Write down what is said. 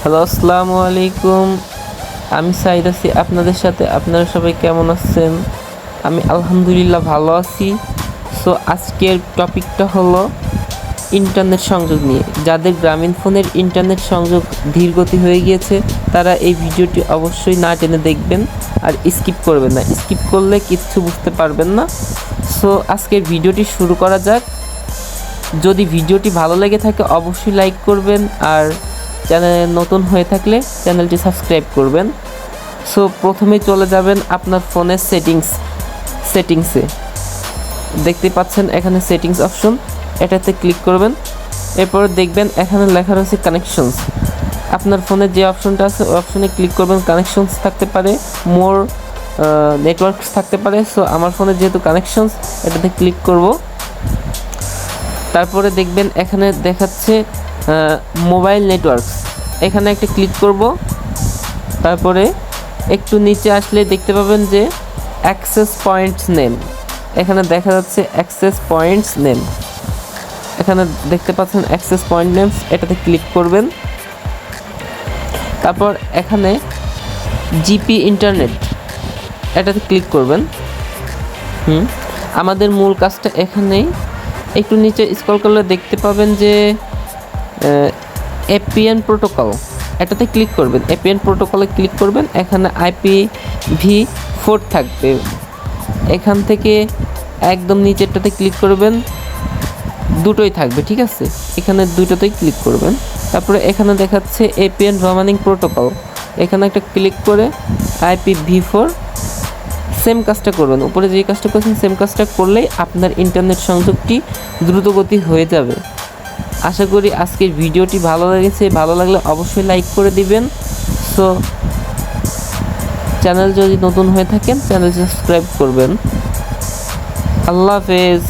Hello, আসসালামু আলাইকুম। আমি সাইদ আছি আপনাদের সাথে। আপনারা সবাই কেমন আছেন? আমি আলহামদুলিল্লাহ ভালো আছি। সো আজকের টপিকটা হলো ইন্টারনেট সংযোগ নিয়ে। যাদের গ্রামীণ ফোনের ইন্টারনেট সংযোগ ধীরগতি হয়ে গিয়েছে তারা এই ভিডিওটি অবশ্যই না টেনে দেখবেন আর স্কিপ করবেন না। স্কিপ করলে কিচ্ছু বুঝতে পারবেন না। সো আজকের ভিডিওটি শুরু করা যাক। যদি ভিডিওটি ভালো লেগে থাকে অবশ্যই লাইক করবেন, আর চ্যানেলে নতুন হয়ে থাকলে চ্যানেলটি সাবস্ক্রাইব করবেন। সো প্রথমে চলে যাবেন আপনার ফোনের সেটিংসে। দেখতে পাচ্ছেন এখানে সেটিংস অপশন, এটাতে ক্লিক করবেন। এরপর দেখবেন এখানে লেখা রয়েছে কানেকশনস। আপনার ফোনে যে অপশনটা আছে ওই অপশনে ক্লিক করবেন। কানেকশনস থাকতে পারে, মোর নেটওয়ার্কস থাকতে পারে। সো আমার ফোনে যেহেতু কানেকশনস, এটাতে ক্লিক করব। তারপরে দেখবেন এখানে দেখাচ্ছে মোবাইল নেটওয়ার্কস, এখানে একটা ক্লিক করব। তারপরে একটু নিচে আসলে দেখতে পাবেন যে অ্যাক্সেস পয়েন্টস নেম, এখানে দেখা যাচ্ছে অ্যাক্সেস পয়েন্টস নেম। এখানে দেখতে পাচ্ছেন অ্যাক্সেস পয়েন্ট নেমস, এটাতে ক্লিক করবেন। তারপর এখানে জিপি ইন্টারনেট, এটাতে ক্লিক করবেন। আমাদের মূল কাজটা এখানেই। একটু নিচে স্ক্রল করলে দেখতে পাবেন যে এপিএন প্রোটোকল, এটাতে ক্লিক করবেন। এপিএন প্রোটোকলে ক্লিক করবেন, এখানে IPv4 থাকবে। এখান থেকে একদম নিচেরটাতে ক্লিক করবেন, দুটোই থাকবে, ঠিক আছে? এখানে দুটোতেই ক্লিক করবেন। তারপরে এখানে দেখাচ্ছে এপিএন রোমানিং প্রোটোকল, এখানে একটা ক্লিক করে IPv4 সেম কাজটা করবেন। উপরে যে কাজটা করছেন সেম কাজটা করলেই আপনার ইন্টারনেট সংযোগটি দ্রুতগতি হয়ে যাবে। আশা করি আজকের ভিডিওটি ভালো লেগেছে। ভালো লাগলে অবশ্যই লাইক করে দিবেন। সো চ্যানেল যদি নতুন হয়ে থাকেন চ্যানেল সাবস্ক্রাইব করবেন। আল্লাহ হাফেজ।